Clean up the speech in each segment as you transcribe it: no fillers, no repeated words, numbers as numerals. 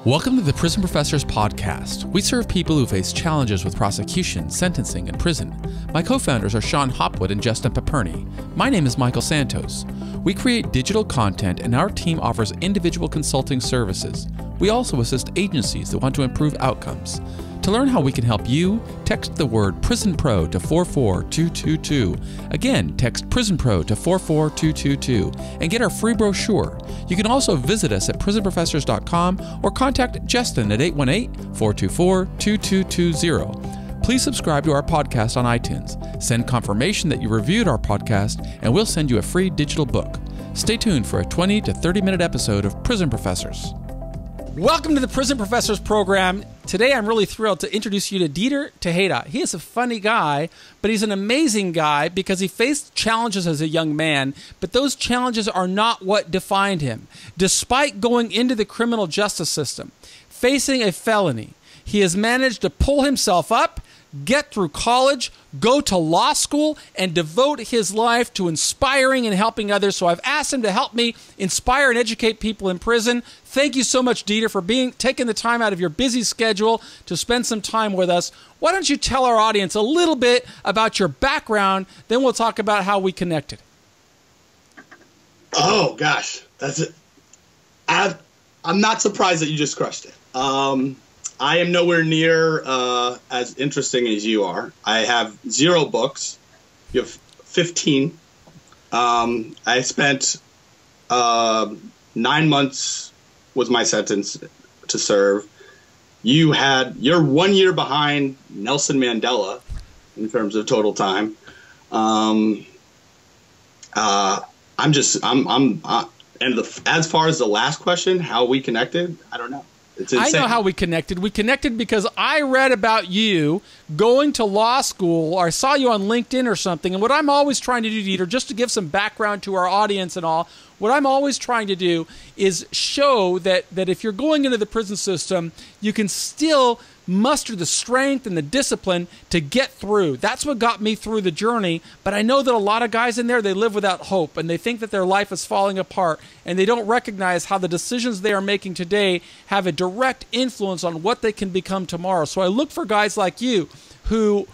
Welcome to the Prison Professors Podcast. We serve people who face challenges with prosecution, sentencing, and prison. My co-founders are Sean Hopwood and Justin Paperny. My name is Michael Santos. We create digital content and our team offers individual consulting services. We also assist agencies that want to improve outcomes. To learn how we can help you, text the word PrisonPro to 44222. Again, text PrisonPro to 44222 and get our free brochure. You can also visit us at prisonprofessors.com or contact Justin at 818-424-2220. Please subscribe to our podcast on iTunes. Send confirmation that you reviewed our podcast and we'll send you a free digital book. Stay tuned for a 20 to 30-minute episode of Prison Professors. Welcome to the Prison Professors program. Today I'm really thrilled to introduce you to Dieter Tejeda. He is a funny guy, but he's an amazing guy because he faced challenges as a young man, but those challenges are not what defined him. Despite going into the criminal justice system, facing a felony, he has managed to pull himself up, get through college, go to law school, and devote his life to inspiring and helping others. So I've asked him to help me inspire and educate people in prison. Thank you so much, Dieter, for taking the time out of your busy schedule to spend some time with us. Why don't you tell our audience a little bit about your background, then we'll talk about how we connected. Oh, gosh. That's it. I'm not surprised that you just crushed it. I am nowhere near as interesting as you are. I have 0 books. You have 15. I spent 9 months was my sentence to serve. You're 1 year behind Nelson Mandela in terms of total time. And as far as the last question, how we connected, I don't know. I know how we connected. We connected because I read about you going to law school, or I saw you on LinkedIn or something. And what I'm always trying to do, Dieter, just to give some background to our audience and all, what I'm always trying to do is show that if you're going into the prison system, you can still muster the strength and the discipline to get through. That's what got me through the journey. But I know that a lot of guys in there, they live without hope and they think that their life is falling apart and they don't recognize how the decisions they are making today have a direct influence on what they can become tomorrow. So I look for guys like you who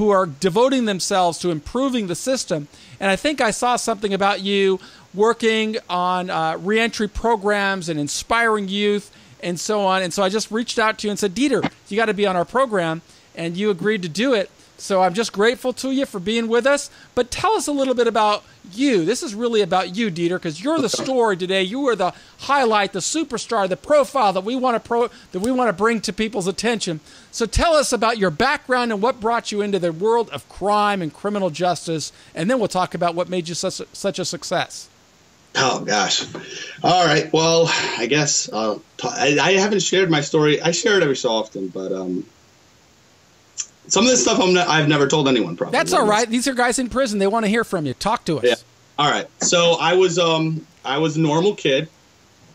are devoting themselves to improving the system. And I think I saw something about you working on reentry programs and inspiring youth and so on. And so I just reached out to you and said, Dieter, you got to be on our program. And you agreed to do it. So I'm just grateful to you for being with us. But tell us a little bit about you. This is really about you, Dieter, because you're the story today. You are the highlight, the superstar, the profile that we want to bring to people's attention. So tell us about your background and what brought you into the world of crime and criminal justice. And then we'll talk about what made you such a success. Oh, gosh. All right. Well, I guess I haven't shared my story. I share it every so often, but some of this stuff I've never told anyone, probably. That's all right. These are guys in prison. They want to hear from you. Talk to us. Yeah. All right. So I was a normal kid.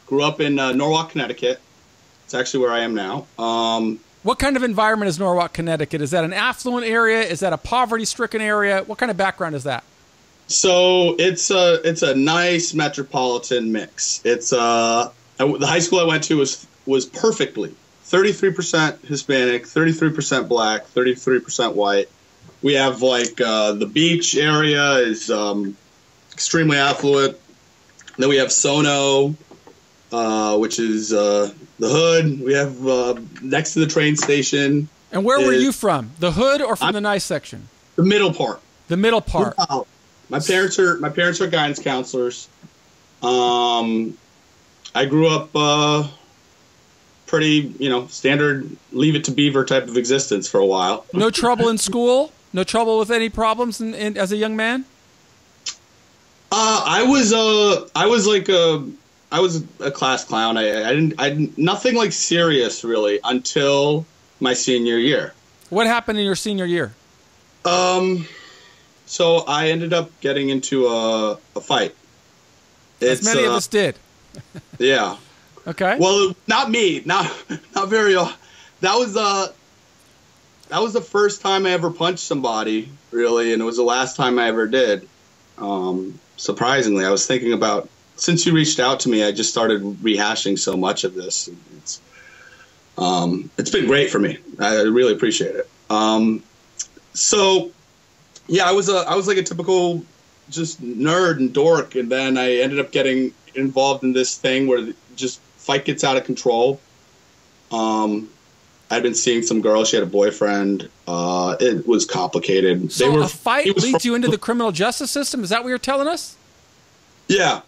Grew up in Norwalk, Connecticut. It's actually where I am now. What kind of environment is Norwalk, Connecticut? Is that an affluent area? Is that a poverty-stricken area? What kind of background is that? So it's a nice metropolitan mix. It's the high school I went to was perfectly 33% Hispanic, 33% Black, 33% white. We have like the beach area is extremely affluent. Then we have Sono, which is the hood. We have next to the train station. And where were you from? The hood or from the nice section? The middle part. The middle part. My parents are guidance counselors. I grew up pretty, standard leave it to beaver type of existence for a while. No trouble in school? No trouble with any problems as a young man? I was a class clown. I nothing like serious really until my senior year. What happened in your senior year? So I ended up getting into a fight. As many of us did. Yeah. Okay. Well, not me. Not very. That was the first time I ever punched somebody, really, and it was the last time I ever did. Surprisingly, I was thinking about, since you reached out to me, I just started rehashing so much of this. It's been great for me. I really appreciate it. So yeah, I was like a typical just nerd and dork, and then I ended up getting involved in this thing where just fight gets out of control. I'd been seeing some girl. She had a boyfriend. It was complicated. So a fight leads you into the criminal justice system? Is that what you're telling us? Yeah.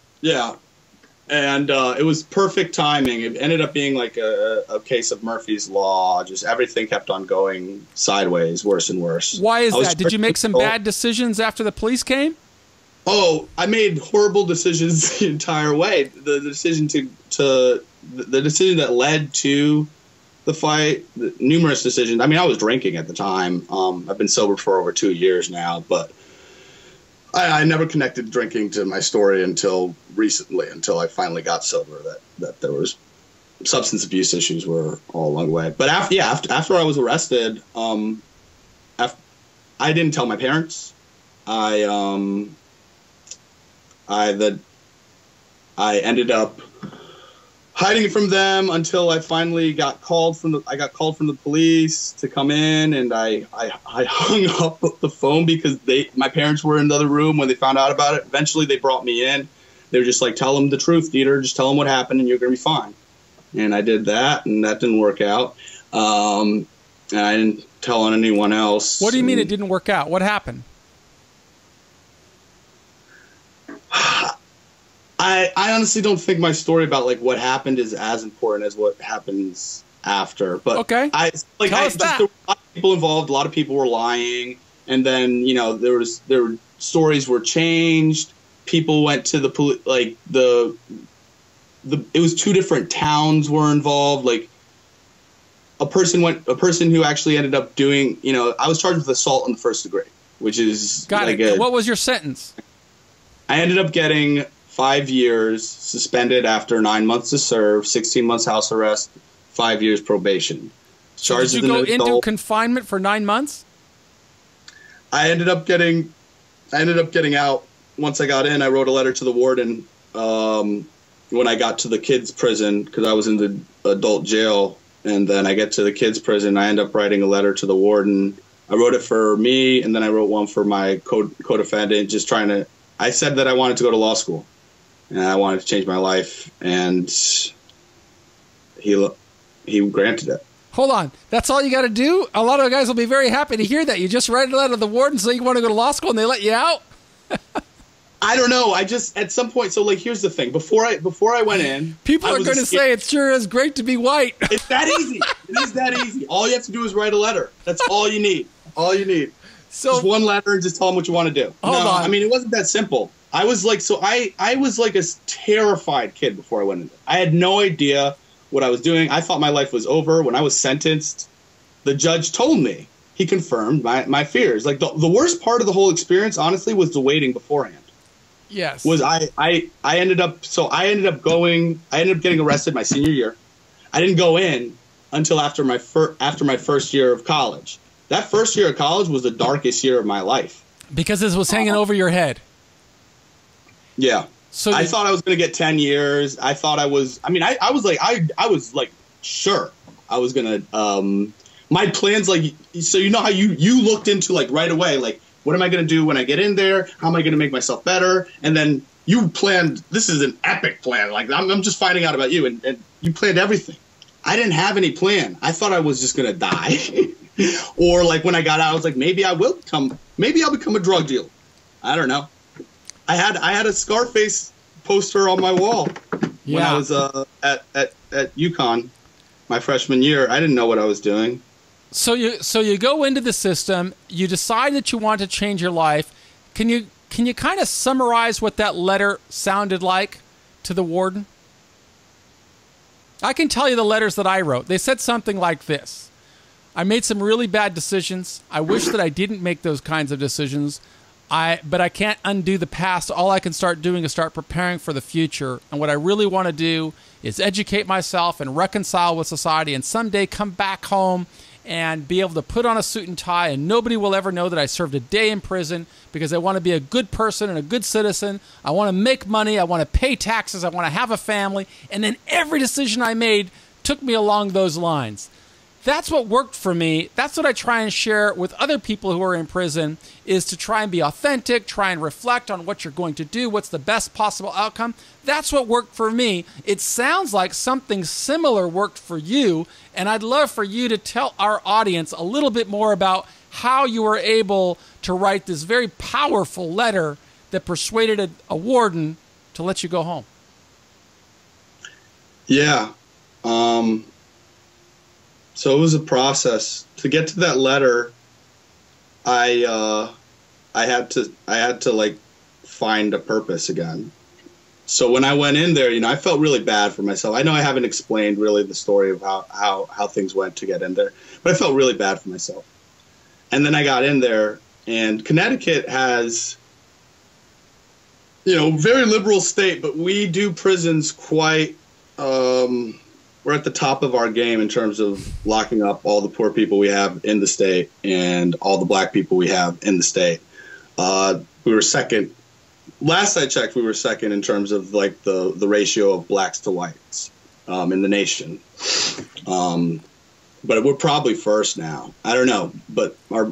And it was perfect timing. It ended up being like a case of Murphy's Law. Just everything kept on going sideways, worse and worse. Why is that? Did you make some bad decisions after the police came? Oh, I made horrible decisions the entire way. The decision the decision that led to the fight, numerous decisions. I mean, I was drinking at the time. I've been sober for over 2 years now, but I never connected drinking to my story until recently, until I finally got sober, that there was substance abuse issues were all along the way. But after I was arrested, I didn't tell my parents. I ended up hiding from them until I finally got called from the police to come in, and I hung up the phone because my parents were in the other room when they found out about it. Eventually they brought me in. They were just like, tell them the truth, Dieter. Just tell them what happened and you're going to be fine. And I did that, and that didn't work out. And I didn't tell anyone else. What do you mean it didn't work out? What happened? I honestly don't think my story about like what happened is as important as what happens after. But okay, tell us that. There were a lot of people involved. A lot of people were lying, and then there were stories were changed. People went to the police. Like it was 2 different towns were involved. Like a person who actually ended up doing. I was charged with assault in the 1st degree, which is got like it. What was your sentence? I ended up getting 5 years, suspended after 9 months to serve, 16 months house arrest, 5 years probation. So did you go into confinement for 9 months? I ended up getting out. Once I got in, I wrote a letter to the warden when I got to the kids' prison, because I was in the adult jail. And then I get to the kids' prison. I end up writing a letter to the warden. I wrote it for me, and then I wrote one for my co-defendant, just trying to. I said that I wanted to go to law school, and I wanted to change my life, and he granted it. Hold on. That's all you got to do? A lot of guys will be very happy to hear that. You just write a letter to the warden so you want to go to law school, and they let you out? I don't know. I just, at some point, so like, here's the thing. Before I went in, people are going to say it sure is great to be white. It's that easy. It is that easy. All you have to do is write a letter. That's all you need. All you need. So just one letter and just tell them what you want to do. Hold on. I mean, it wasn't that simple. I was like a terrified kid before I went in there. I had no idea what I was doing. I thought my life was over. When I was sentenced, the judge told me. He confirmed my fears. Like the worst part of the whole experience, honestly, was the waiting beforehand. Yes. Was I ended up getting arrested my senior year. I didn't go in until after my first year of college. That first year of college was the darkest year of my life. Because this was hanging over your head. Yeah. So I thought I was going to get 10 years. I thought I was sure I was going to, my plans, like, so you know how you looked into like right away, like, what am I going to do when I get in there? How am I going to make myself better? And then you planned, this is an epic plan. Like, I'm just finding out about you, and you planned everything. I didn't have any plan. I thought I was just going to die. Or like when I got out, I was like, maybe I'll become a drug dealer. I don't know. I had a Scarface poster on my wall when I was at UConn my freshman year. I didn't know what I was doing. So you go into the system, you decide that you want to change your life. Can you kind of summarize what that letter sounded like to the warden? I can tell you the letters that I wrote. They said something like this: I made some really bad decisions. I wish that I didn't make those kinds of decisions. But I can't undo the past. All I can start doing is start preparing for the future. And what I really want to do is educate myself and reconcile with society, and someday come back home and be able to put on a suit and tie, and nobody will ever know that I served a day in prison, because I want to be a good person and a good citizen. I want to make money. I want to pay taxes. I want to have a family. And then every decision I made took me along those lines. That's what worked for me. That's what I try and share with other people who are in prison, is to try and be authentic, try and reflect on what you're going to do, what's the best possible outcome. That's what worked for me. It sounds like something similar worked for you, and I'd love for you to tell our audience a little bit more about how you were able to write this very powerful letter that persuaded a warden to let you go home. Yeah. So it was a process to get to that letter. I had to like find a purpose again. So when I went in there, I felt really bad for myself. I know I haven't explained really the story of how things went to get in there, but I felt really bad for myself. And then I got in there, and Connecticut has, very liberal state, but we do prisons quite, we're at the top of our game in terms of locking up all the poor people we have in the state and all the black people we have in the state. We were second. Last I checked, we were second in terms of like the ratio of blacks to whites in the nation. But we're probably first now. I don't know, but our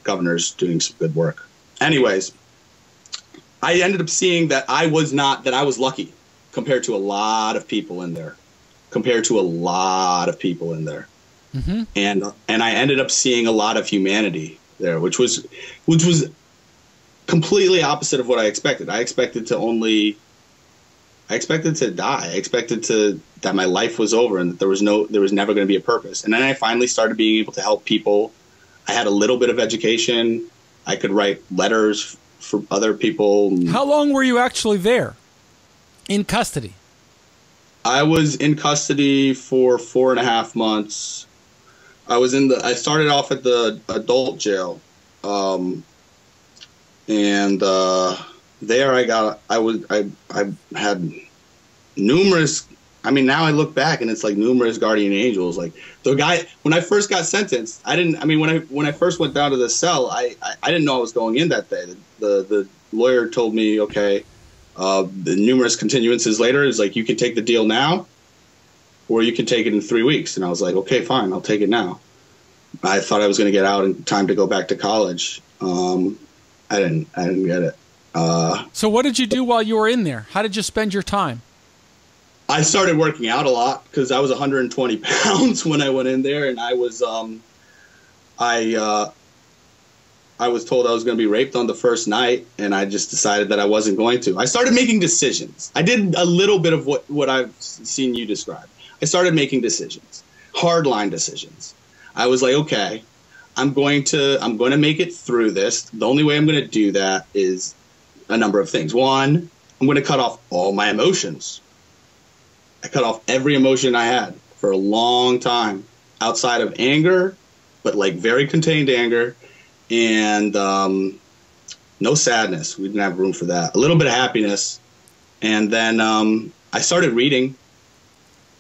governor's doing some good work. Anyways, I ended up seeing that I was lucky compared to a lot of people in there. Mm-hmm. And I ended up seeing a lot of humanity there, which was completely opposite of what I expected. I expected to die. I expected that my life was over and that there was never going to be a purpose. And then I finally started being able to help people. I had a little bit of education. I could write letters for other people. How long were you actually there in custody? I was in custody for 4.5 months. I started off at the adult jail. There I had numerous, now I look back and it's like numerous guardian angels. Like the guy, when I first got sentenced, when I first went down to the cell, I didn't know I was going in that day. The lawyer told me, okay, the numerous continuances later is like, you can take the deal now or you can take it in 3 weeks. And I was like, okay, fine, I'll take it now. I thought I was going to get out in time to go back to college. I didn't get it. So what did you do while you were in there? How did you spend your time? I started working out a lot because I was 120 pounds when I went in there, and I was told I was going to be raped on the first night, and I just decided that I wasn't going to. I started making decisions. I did a little bit of what I've seen you describe. I started making decisions, hardline decisions. I was like, okay, I'm going to make it through this. The only way I'm going to do that is a number of things. One, I'm going to cut off all my emotions. I cut off every emotion I had for a long time outside of anger, but like very contained anger, and no sadness. We didn't have room for that. A little bit of happiness. And then I started reading.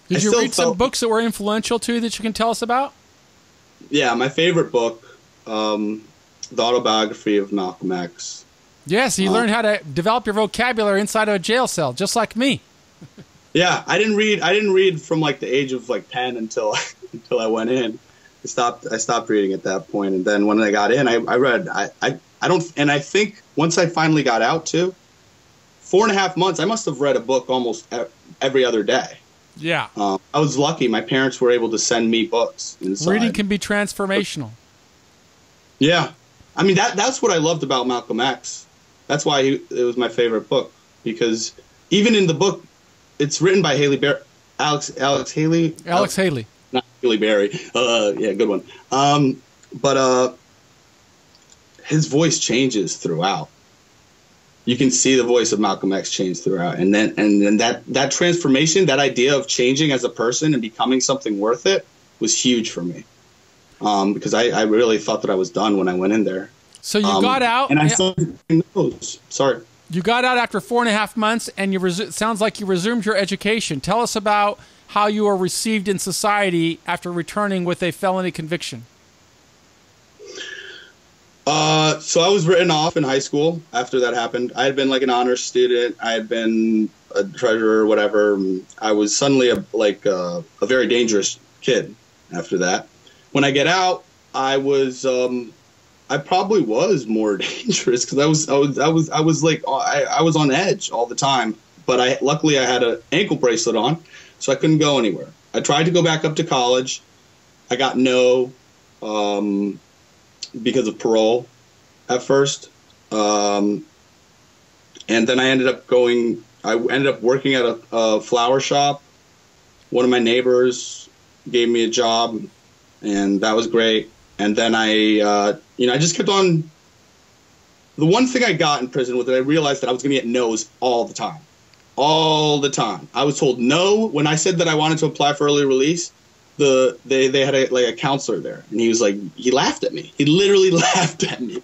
Did you read some books that were influential to you that you can tell us about? Yeah, my favorite book, the autobiography of Malcolm X. Yes, you learned how to develop your vocabulary inside of a jail cell, just like me. Yeah, I didn't read from like the age of like 10 until I went in. I stopped reading at that point, and then when I got in, I read. I think once I finally got out too, 4.5 months, I must have read a book almost every other day. Yeah. I was lucky. My parents were able to send me books inside. Reading can be transformational. Yeah. That's what I loved about Malcolm X. That's why it was my favorite book, because even in the book, it's written by Alex Haley. Alex Haley. Not Haley Berry. Yeah, good one. But his voice changes throughout. You can see the voice of Malcolm X change throughout, and then that transformation, that idea of changing as a person and becoming something worth it, was huge for me. Because I really thought that I was done when I went in there. So you got out, and I started doing those. Sorry. You got out after 4.5 months, and it sounds like you resumed your education. Tell us about how you were received in society after returning with a felony conviction. So I was written off in high school after that happened. I had been like an honors student. I had been a treasurer or whatever. I was suddenly a very dangerous kid after that. When I get out, I probably was more dangerous because I was on edge all the time. But luckily I had an ankle bracelet on, so I couldn't go anywhere. I tried to go back up to college. I got no because of parole at first, and then I ended up working at a flower shop. One of my neighbors gave me a job, and that was great. And then I just kept on. The one thing I got in prison was that I realized that I was going to get no's all the time. All the time. I was told no when I said that I wanted to apply for early release. They had a counselor there, and he laughed at me. He literally laughed at me.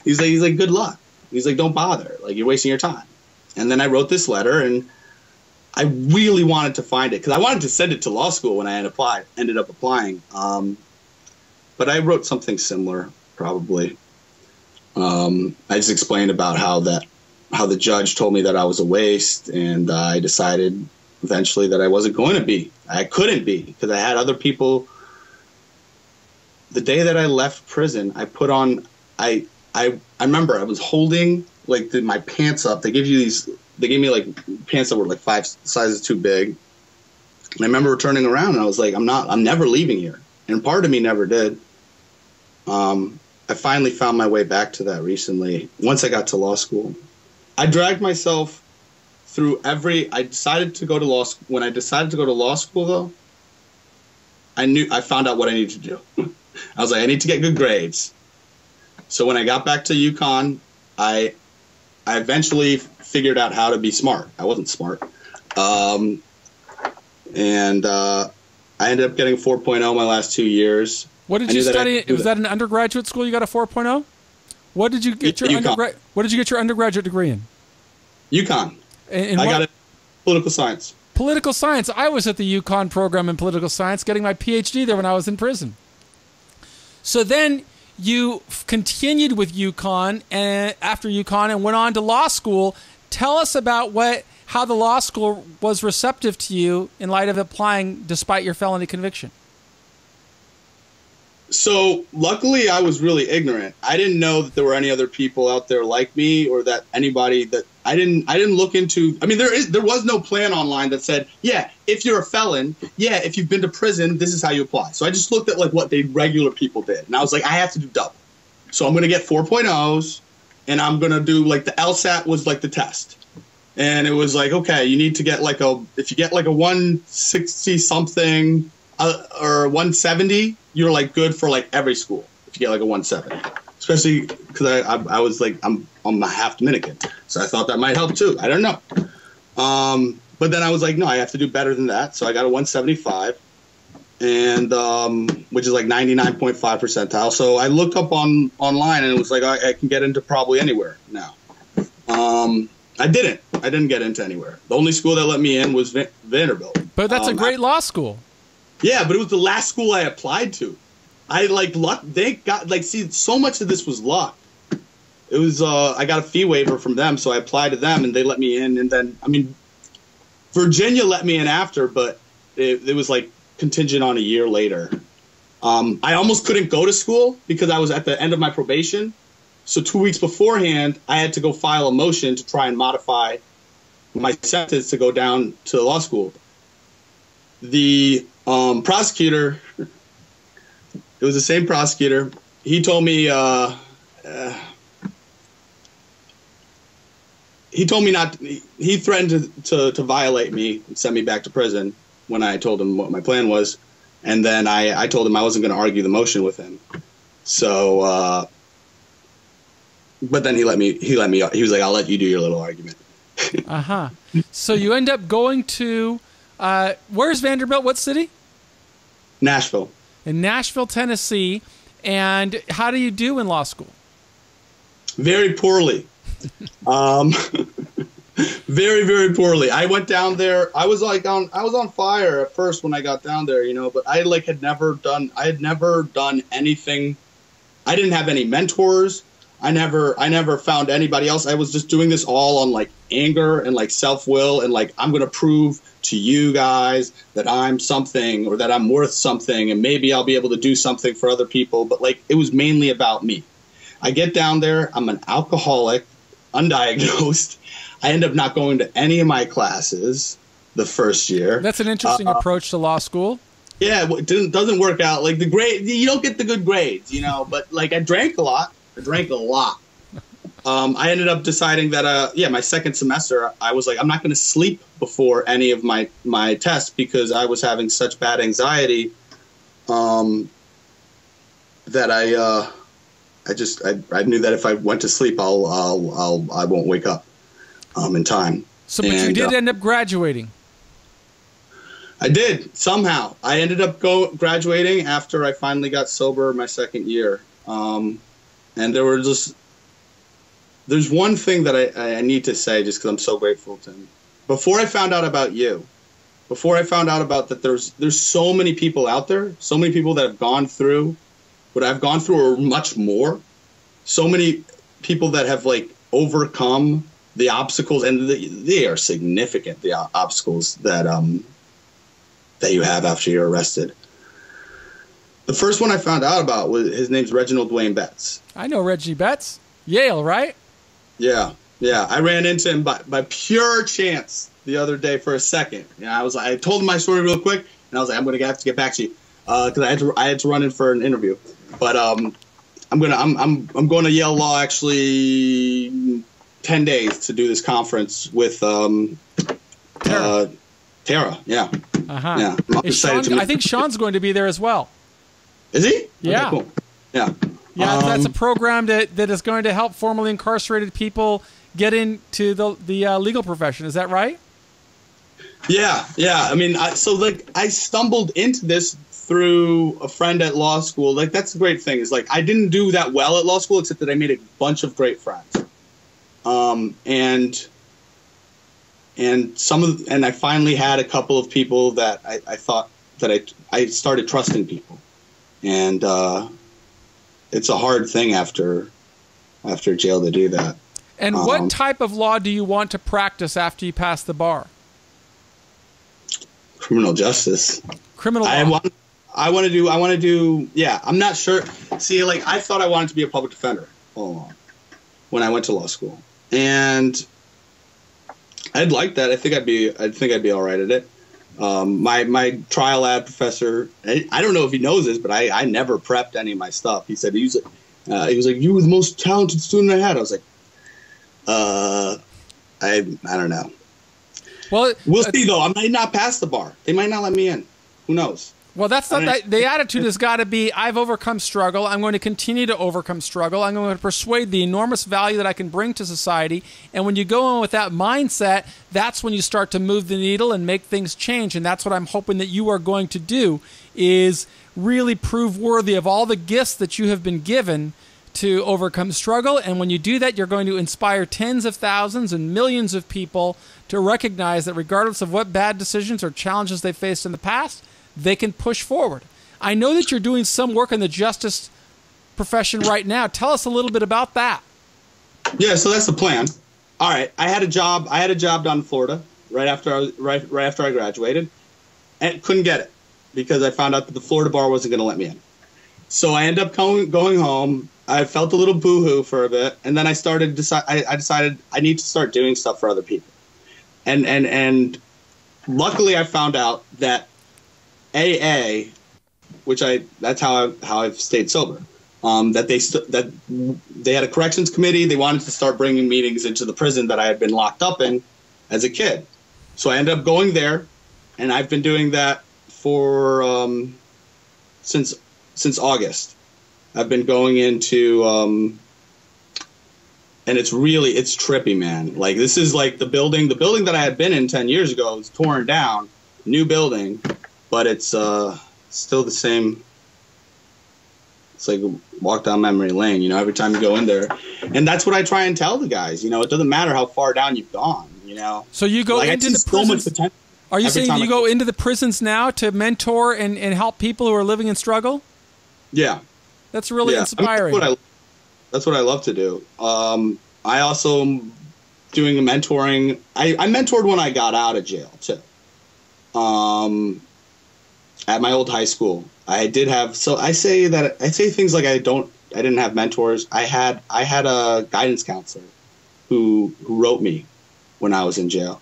He's like, good luck. He's like, don't bother. Like, you're wasting your time. And then I wrote this letter, and I really wanted to find it because I wanted to send it to law school when I ended up applying. But I wrote something similar, probably. I just explained about how the judge told me that I was a waste, and I decided eventually that I wasn't going to be. I couldn't be because I had other people. The day that I left prison, I put on. I remember I was holding my pants up. They gave me like pants that were like 5 sizes too big. And I remember turning around and I was like, I'm never leaving here. And part of me never did. I finally found my way back to that recently. Once I got to law school, I dragged myself through I decided to go to law school. When I decided to go to law school, though, I found out what I needed to do. I was like, I need to get good grades. So when I got back to UConn, I eventually figured out how to be smart. I wasn't smart. And I ended up getting a 4.0 my last 2 years. What did you study? Was that an undergraduate school you got a 4.0? What did you get your undergraduate degree in? UConn. I got it political science. Political science. I was at the UConn program in political science, getting my PhD there when I was in prison. So then you continued with UConn after UConn and went on to law school. Tell us about how the law school was receptive to you in light of applying despite your felony conviction. So luckily I was really ignorant. I didn't know that there were any other people out there like me, or that anybody that I didn't look into. I mean, there was no plan online that said, yeah, if you're a felon, yeah, if you've been to prison, this is how you apply. So I just looked at like what the regular people did, and I was like, I have to do double. So I'm going to get 4.0s, and I'm going to do like the LSAT was like the test. And it was like, okay, you need to get if you get like a 160 something or 170, you're like good for like every school if you get like a 170. Especially because I was like, I'm half Dominican, so I thought that might help too. I don't know. But then I was like, no, I have to do better than that. So I got a 175, and which is like 99.5 percentile. So I looked up online, and it was like I can get into probably anywhere now. I didn't get into anywhere. The only school that let me in was Vanderbilt. But that's a great law school. Yeah, but it was the last school I applied to. I luck. They got so much of this was luck. It was I got a fee waiver from them, so I applied to them, and they let me in. And then Virginia let me in after, but it was like contingent on a year later. I almost couldn't go to school because I was at the end of my probation. So 2 weeks beforehand, I had to go file a motion to try and modify my sentence to go down to law school. The prosecutor, it was the same prosecutor. He told me he threatened to violate me and send me back to prison when I told him what my plan was. And then I told him I wasn't going to argue the motion with him. So, but then he let me, he was like, I'll let you do your little argument. Uh-huh. So you end up going to, where's Vanderbilt? What city? Nashville. In Nashville, Tennessee. And how do you do in law school? Very poorly. Very, very poorly. I went down there. I was on fire at first when I got down there, but I had never done anything. I didn't have any mentors. I never found anybody else. I was just doing this all on like anger and like self-will and like, I'm going to prove to you guys that I'm something or that I'm worth something and maybe I'll be able to do something for other people. But like, it was mainly about me. I get down there. I'm an alcoholic, undiagnosed. I end up not going to any of my classes the first year. That's an interesting approach to law school. Yeah, it doesn't work out. Like the grade, you don't get the good grades, you know, but like I drank a lot. I ended up deciding that, my second semester, I was like, I'm not going to sleep before any of my tests because I was having such bad anxiety that I knew that if I went to sleep, I won't wake up in time. So, but you did end up graduating. I did somehow. I ended up graduating after I finally got sober my second year. And there's one thing that I need to say just because I'm so grateful to him. Before I found out about you, before I found out about that there's so many people out there, so many people that have gone through what I've gone through or much more, so many people that have like overcome the obstacles, and they are significant, the obstacles that you have after you're arrested. The first one I found out about was his name's Reginald Dwayne Betts. I know Reggie Betts. Yale, right? Yeah. I ran into him by pure chance the other day for a second. I told him my story real quick, and I was like, I'm going to have to get back to you because I had to run in for an interview. But I'm going to Yale Law actually 10 days to do this conference with Tara. Yeah. Uh-huh. Yeah. I'm excited I think Sean's going to be there as well. Is he? Yeah. Okay, cool. Yeah. Yeah, that's a program that is going to help formerly incarcerated people get into the legal profession. Is that right? Yeah. I mean, I stumbled into this through a friend at law school. Like, that's the great thing is like I didn't do that well at law school, except that I made a bunch of great friends. And I finally had a couple of people that I thought that I started trusting people. And it's a hard thing after jail to do that. And what type of law do you want to practice after you pass the bar? Criminal justice. Criminal law. I want to do. Yeah, I'm not sure. See, like I thought I wanted to be a public defender all along when I went to law school, and I'd like that. I think I'd be all right at it. My trial ad professor, I don't know if he knows this, but I never prepped any of my stuff. He said he was like, you were the most talented student I had. I was like, I don't know. Well, we'll see though. I might not pass the bar. They might not let me in. Who knows? Well, that's not the attitude has got to be, I've overcome struggle. I'm going to continue to overcome struggle. I'm going to persuade the enormous value that I can bring to society. And when you go in with that mindset, that's when you start to move the needle and make things change. And that's what I'm hoping that you are going to do, is really prove worthy of all the gifts that you have been given to overcome struggle. And when you do that, you're going to inspire tens of thousands and millions of people to recognize that regardless of what bad decisions or challenges they faced in the past, they can push forward. I know that you're doing some work in the justice profession right now. Tell us a little bit about that. Yeah, so that's the plan. All right, I had a job down in Florida right after I graduated, and couldn't get it because I found out that the Florida bar wasn't going to let me in. So I ended up going home. I felt a little boohoo for a bit, and then I decided I need to start doing stuff for other people. And luckily I found out that AA, that's how I've stayed sober. That they had a corrections committee. They wanted to start bringing meetings into the prison that I had been locked up in as a kid. So I ended up going there, and I've been doing that for since August. I've been going into and it's trippy, man. Like this is like the building that I had been in 10 years ago is torn down, new building. But it's still the same. It's like walk down memory lane, every time you go in there. And that's what I try and tell the guys. It doesn't matter how far down you've gone, So you go into the prisons. Are you saying you go into the prisons now to mentor and help people who are living in struggle? Yeah. That's really inspiring. That's what I love to do. I also am doing mentoring. I mentored when I got out of jail too. At my old high school, I did have. So I say things like I didn't have mentors. I had a guidance counselor who wrote me when I was in jail.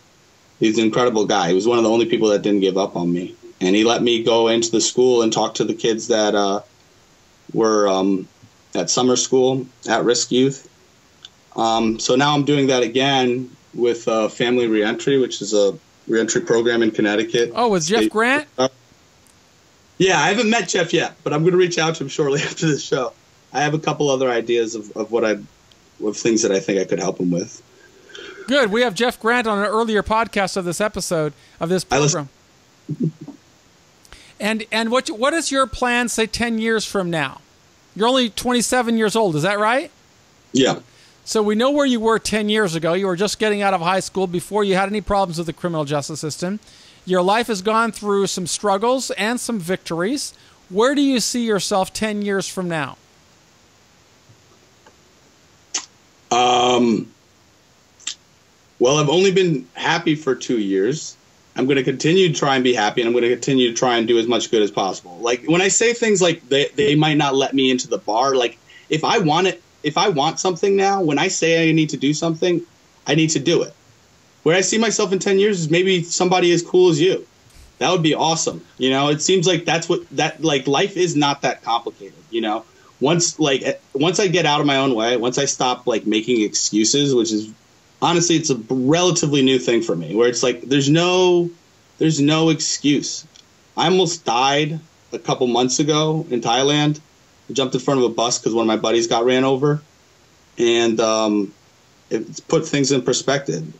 He's an incredible guy. He was one of the only people that didn't give up on me, and he let me go into the school and talk to the kids that were at summer school, at-risk youth. So now I'm doing that again with Family Reentry, which is a reentry program in Connecticut. Oh, with Jeff Grant? Yeah, I haven't met Jeff yet, but I'm going to reach out to him shortly after this show. I have a couple other ideas of things that I think I could help him with. Good. We have Jeff Grant on an earlier podcast of this episode of this program. And what is your plan, say, 10 years from now? You're only 27 years old, is that right? Yeah. So we know where you were 10 years ago. You were just getting out of high school before you had any problems with the criminal justice system. Your life has gone through some struggles and some victories. Where do you see yourself 10 years from now? Well, I've only been happy for 2 years. I'm going to continue to try and be happy, and I'm going to continue to try and do as much good as possible. Like when I say things like they might not let me into the bar, like if I want something now, when I say I need to do something, I need to do it. Where I see myself in 10 years is maybe somebody as cool as you. That would be awesome. You know, it seems like life is not that complicated, you know. Once I get out of my own way, once I stop like making excuses, which is honestly, it's a relatively new thing for me, where it's like there's no excuse. I almost died a couple months ago in Thailand. I jumped in front of a bus because one of my buddies got ran over, and it put things in perspective.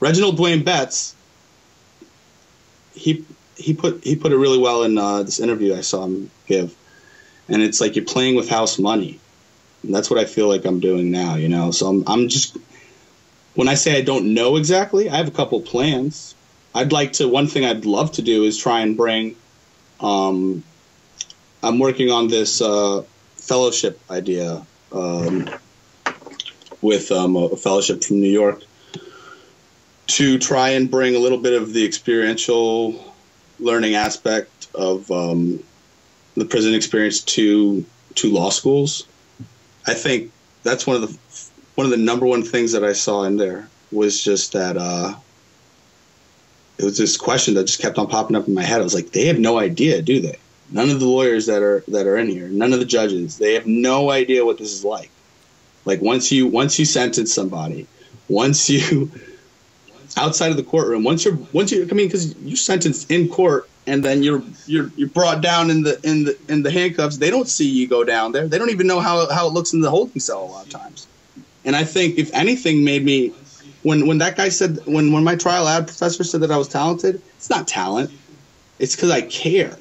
Reginald Dwayne Betts, he put it really well in this interview I saw him give, and it's like you're playing with house money, and that's what I feel like I'm doing now. You know, so I'm just. When I say I don't know exactly, I have a couple plans. One thing I'd love to do is try and bring, I'm working on this fellowship idea with a fellowship from New York to try and bring a little bit of the experiential learning aspect of the prison experience to law schools. I think that's one of the number one things that I saw in there was just that it was this question that just kept on popping up in my head. I was like, they have no idea, do they? None of the lawyers that are in here, none of the judges, they have no idea what this is like. Like once you sentence somebody, outside of the courtroom, because you're sentenced in court and then you're brought down in the handcuffs. They don't see you go down there. They don't even know how it looks in the holding cell a lot of times. And I think if anything made me, when that guy said, when my trial ad professor said that I was talented, it's not talent. It's because I care.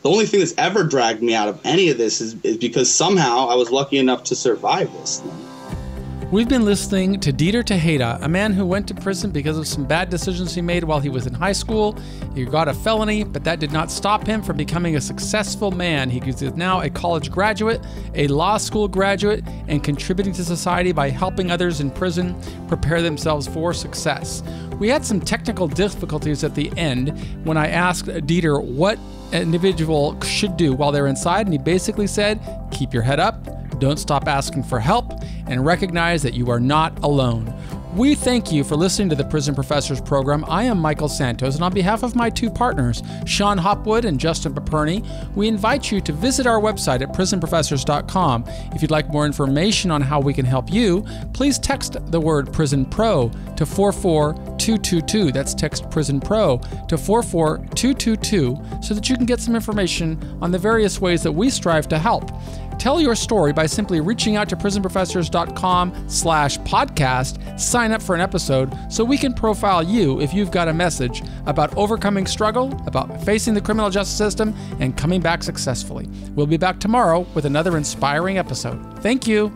The only thing that's ever dragged me out of any of this is because somehow I was lucky enough to survive this thing. We've been listening to Dieter Tejeda, a man who went to prison because of some bad decisions he made while he was in high school. He got a felony, but that did not stop him from becoming a successful man. He is now a college graduate, a law school graduate, and contributing to society by helping others in prison prepare themselves for success. We had some technical difficulties at the end when I asked Dieter what an individual should do while they're inside, and he basically said, keep your head up, don't stop asking for help, and recognize that you are not alone. We thank you for listening to the Prison Professors program. I am Michael Santos, and on behalf of my two partners, Sean Hopwood and Justin Paperny, we invite you to visit our website at prisonprofessors.com. If you'd like more information on how we can help you, please text the word Prison Pro to 44222. That's text Prison Pro to 44222 so that you can get some information on the various ways that we strive to help. Tell your story by simply reaching out to prisonprofessors.com/podcast, sign up for an episode so we can profile you if you've got a message about overcoming struggle, about facing the criminal justice system, and coming back successfully. We'll be back tomorrow with another inspiring episode. Thank you.